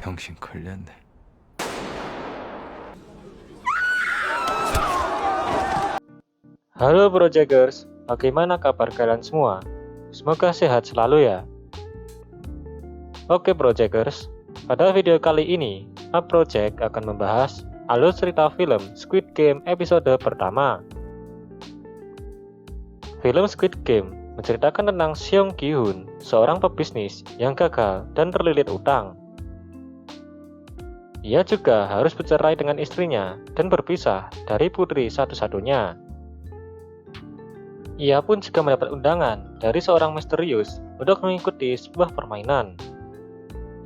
병신 걸렸네. Halo Projecters, bagaimana kabar kalian semua? Semoga sehat selalu ya. Oke Projecters, pada video kali ini, Project akan membahas alur cerita film Squid Game episode pertama. Film Squid Game menceritakan tentang Seong Gi-hun, seorang pebisnis yang gagal dan terlilit utang. Ia juga harus bercerai dengan istrinya dan berpisah dari putri satu-satunya. Ia pun juga mendapat undangan dari seorang misterius untuk mengikuti sebuah permainan.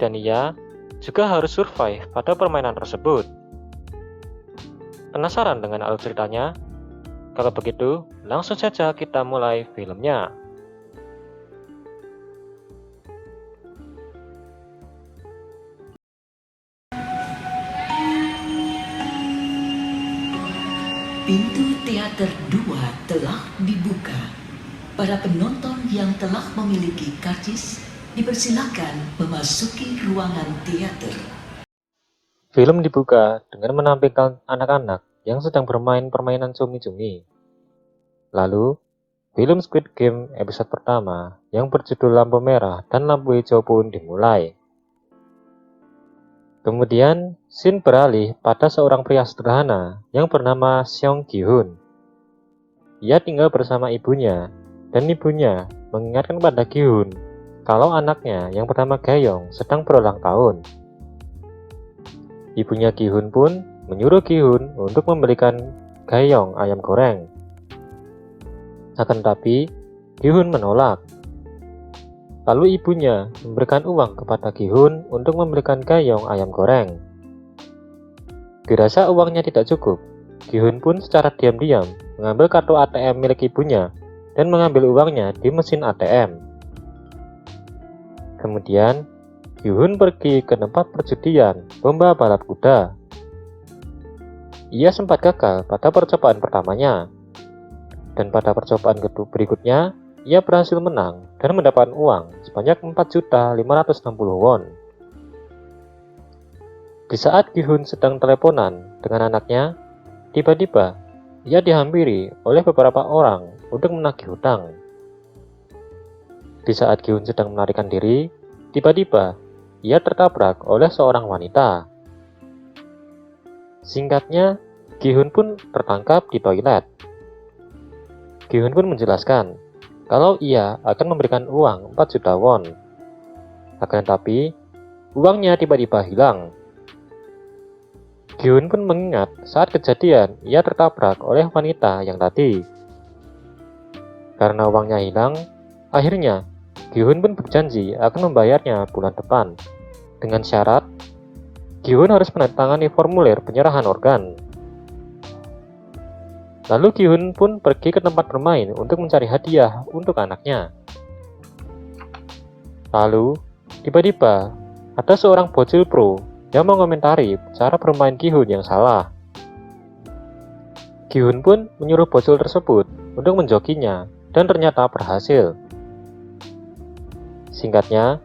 Dan ia juga harus survive pada permainan tersebut. Penasaran dengan alur ceritanya? Kalau begitu, langsung saja kita mulai filmnya. Pintu teater 2 telah dibuka. Para penonton yang telah memiliki karcis dipersilakan memasuki ruangan teater. Film dibuka dengan menampilkan anak-anak yang sedang bermain permainan cumi-cumi. Lalu, film Squid Game episode pertama yang berjudul Lampu Merah dan Lampu Hijau pun dimulai. Kemudian, scene beralih pada seorang pria sederhana yang bernama Seong Gi-hun. Ia tinggal bersama ibunya, dan ibunya mengingatkan pada Gi-hun kalau anaknya yang bernama Gayong sedang berulang tahun. Ibunya Gi-hun pun menyuruh Gi-hun untuk membelikan Gayong ayam goreng. Akan tetapi, Gi-hun menolak. Lalu ibunya memberikan uang kepada Gi-hun untuk membelikan Gayong ayam goreng. Dirasa uangnya tidak cukup, Gi-hun pun secara diam-diam mengambil kartu ATM milik ibunya dan mengambil uangnya di mesin ATM. Kemudian, Gi-hun pergi ke tempat perjudian lomba balap kuda. Ia sempat gagal pada percobaan pertamanya, dan pada percobaan berikutnya, ia berhasil menang dan mendapatkan uang sebanyak 4.560 won. Di saat Gi-hun sedang teleponan dengan anaknya, tiba-tiba ia dihampiri oleh beberapa orang untuk menagih hutang. Di saat Gi-hun sedang melarikan diri, tiba-tiba ia tertabrak oleh seorang wanita. Singkatnya, Gi-hun pun tertangkap di toilet. Gi-hun pun menjelaskan kalau ia akan memberikan uang 4 juta won. Akan tetapi, uangnya tiba-tiba hilang. Gi-hun pun mengingat saat kejadian ia tertabrak oleh wanita yang tadi. Karena uangnya hilang, akhirnya Gi-hun pun berjanji akan membayarnya bulan depan. Dengan syarat, Gi-hun harus menandatangani formulir penyerahan organ. Lalu Gi-hun pun pergi ke tempat bermain untuk mencari hadiah untuk anaknya. Lalu, tiba-tiba ada seorang bocil pro yang mengomentari cara bermain Gi-hun yang salah. Gi-hun pun menyuruh bocil tersebut untuk menjokinya dan ternyata berhasil. Singkatnya,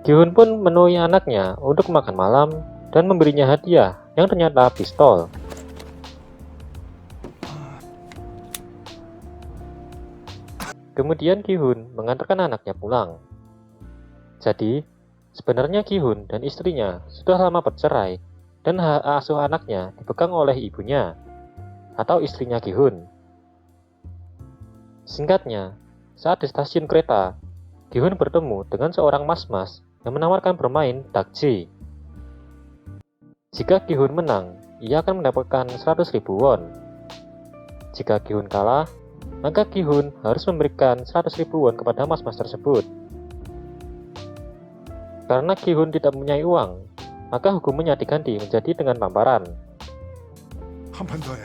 Gi-hun pun menemui anaknya untuk makan malam dan memberinya hadiah yang ternyata pistol. Kemudian Gi-hun mengantarkan anaknya pulang. Jadi, sebenarnya Gi-hun dan istrinya sudah lama bercerai dan hak asuh anaknya dipegang oleh ibunya atau istrinya Gi-hun. Singkatnya, saat di stasiun kereta, Gi-hun bertemu dengan seorang mas-mas yang menawarkan bermain dakji. Jika Gi-hun menang, ia akan mendapatkan 100.000 won. Jika Gi-hun kalah, maka Gi-hun harus memberikan 100.000 won kepada mas-mas tersebut. Karena Gi-hun tidak mempunyai uang, maka hukumannya diganti menjadi dengan tamparan. 한 판 더 해.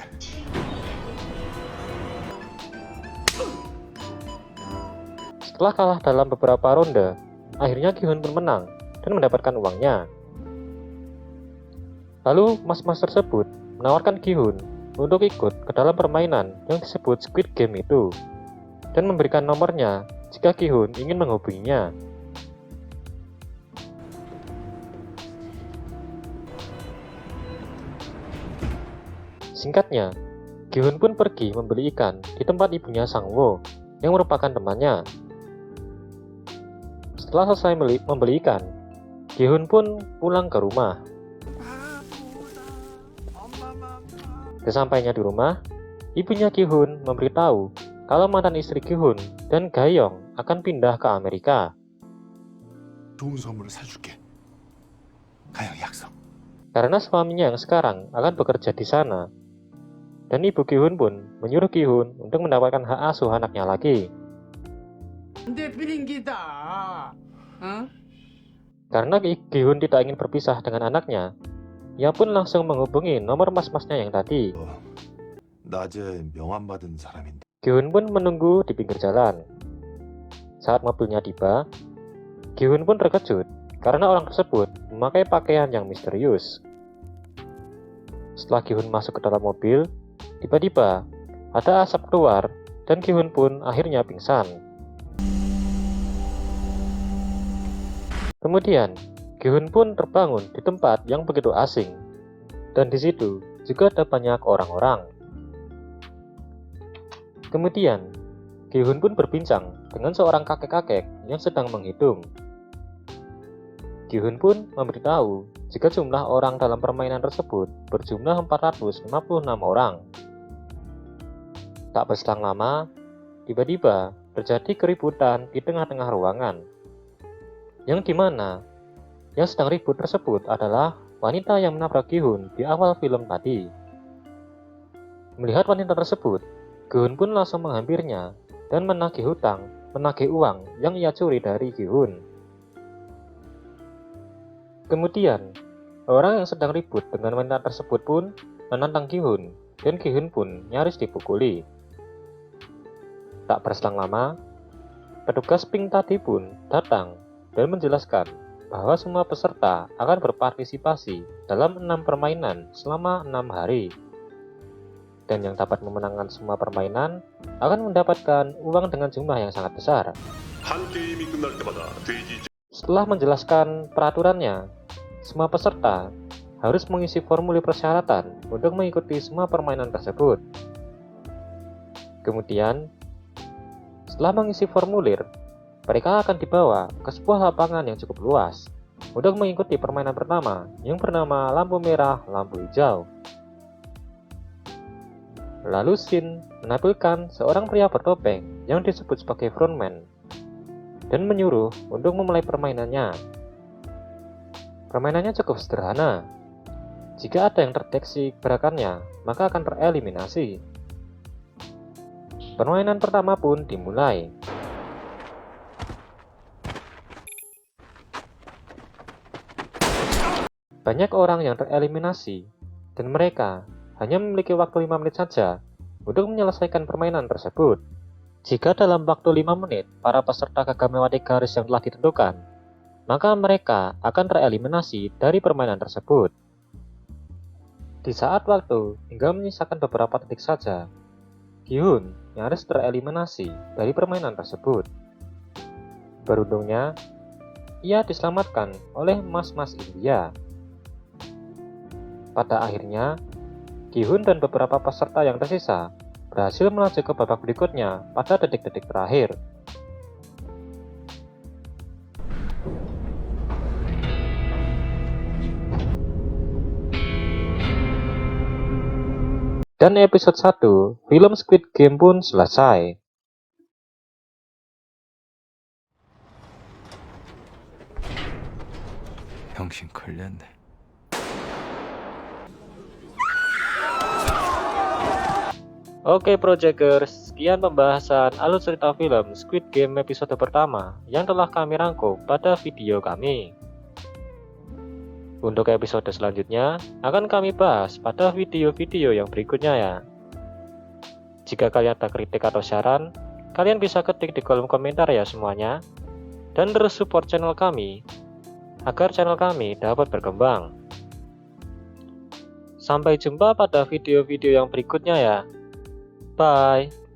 Setelah kalah dalam beberapa ronde, akhirnya Gi-hun pun menang dan mendapatkan uangnya. Lalu mas-mas tersebut menawarkan Gi-hun untuk ikut ke dalam permainan yang disebut Squid Game itu dan memberikan nomornya jika Gi Hun ingin menghubunginya. Singkatnya, Gi-hun pun pergi membeli ikan di tempat ibunya Sang-woo yang merupakan temannya. Setelah selesai membeli ikan, Gi-hun pun pulang ke rumah. Sesampainya di rumah, ibunya Gi-hun memberitahu kalau mantan istri Gi-hun dan Ga-young akan pindah ke Amerika. 좋은 선물을 사줄게. 가영 약속. Karena suaminya yang sekarang akan bekerja di sana. Dan ibu Gi-hun pun menyuruh Gi-hun untuk mendapatkan hak asuh anaknya lagi. Karena Gi-hun tidak ingin berpisah dengan anaknya, ia pun langsung menghubungi nomor mas-masnya yang tadi. 낮에 명함 받은 사람인데. Gi-hun pun menunggu di pinggir jalan. Saat mobilnya tiba, Gi-hun pun terkejut karena orang tersebut memakai pakaian yang misterius. Setelah Gi-hun masuk ke dalam mobil, tiba-tiba ada asap keluar dan Gi-hun pun akhirnya pingsan. Kemudian, Gi-hun pun terbangun di tempat yang begitu asing, dan di situ juga ada banyak orang-orang. Kemudian, Gi-hun pun berbincang dengan seorang kakek-kakek yang sedang menghitung. Gi-hun pun memberitahu jika jumlah orang dalam permainan tersebut berjumlah 456 orang. Tak berselang lama, tiba-tiba terjadi keributan di tengah-tengah ruangan. Yang dimana yang sedang ribut tersebut adalah wanita yang menabrak Gi-hun di awal film tadi. Melihat wanita tersebut, Gi-hun pun langsung menghampirnya dan menagih uang yang ia curi dari Gi-hun. Kemudian, orang yang sedang ribut dengan wanita tersebut pun menantang Gi-hun, dan Gi-hun pun nyaris dipukuli. Tak berselang lama, petugas pink tadi pun datang dan menjelaskan bahwa semua peserta akan berpartisipasi dalam 6 permainan selama 6 hari. Dan yang dapat memenangkan semua permainan akan mendapatkan uang dengan jumlah yang sangat besar. Setelah menjelaskan peraturannya, semua peserta harus mengisi formulir persyaratan untuk mengikuti semua permainan tersebut. Kemudian, setelah mengisi formulir, mereka akan dibawa ke sebuah lapangan yang cukup luas untuk mengikuti permainan pertama yang bernama lampu merah, lampu hijau. Lalu scene menampilkan seorang pria bertopeng yang disebut sebagai frontman dan menyuruh untuk memulai permainannya. Permainannya cukup sederhana. Jika ada yang terdeteksi gerakannya, maka akan tereliminasi. Permainan pertama pun dimulai. Banyak orang yang tereliminasi, dan mereka hanya memiliki waktu 5 menit saja untuk menyelesaikan permainan tersebut. Jika dalam waktu 5 menit para peserta gagal melewati garis yang telah ditentukan, maka mereka akan tereliminasi dari permainan tersebut. Di saat waktu hingga menyisakan beberapa detik saja, Gi-hun nyaris tereliminasi dari permainan tersebut. Beruntungnya, ia diselamatkan oleh mas-mas India. Pada akhirnya, Gi-hun dan beberapa peserta yang tersisa berhasil melaju ke babak berikutnya pada detik-detik terakhir. Dan episode 1 film Squid Game pun selesai. 형신 걸렸네. Oke Projecters, sekian pembahasan alur cerita film Squid Game episode pertama yang telah kami rangkum pada video kami. Untuk episode selanjutnya akan kami bahas pada video-video yang berikutnya ya. Jika kalian ada kritik atau saran, kalian bisa ketik di kolom komentar ya semuanya. Dan terus support channel kami agar channel kami dapat berkembang. Sampai jumpa pada video-video yang berikutnya ya. Bye.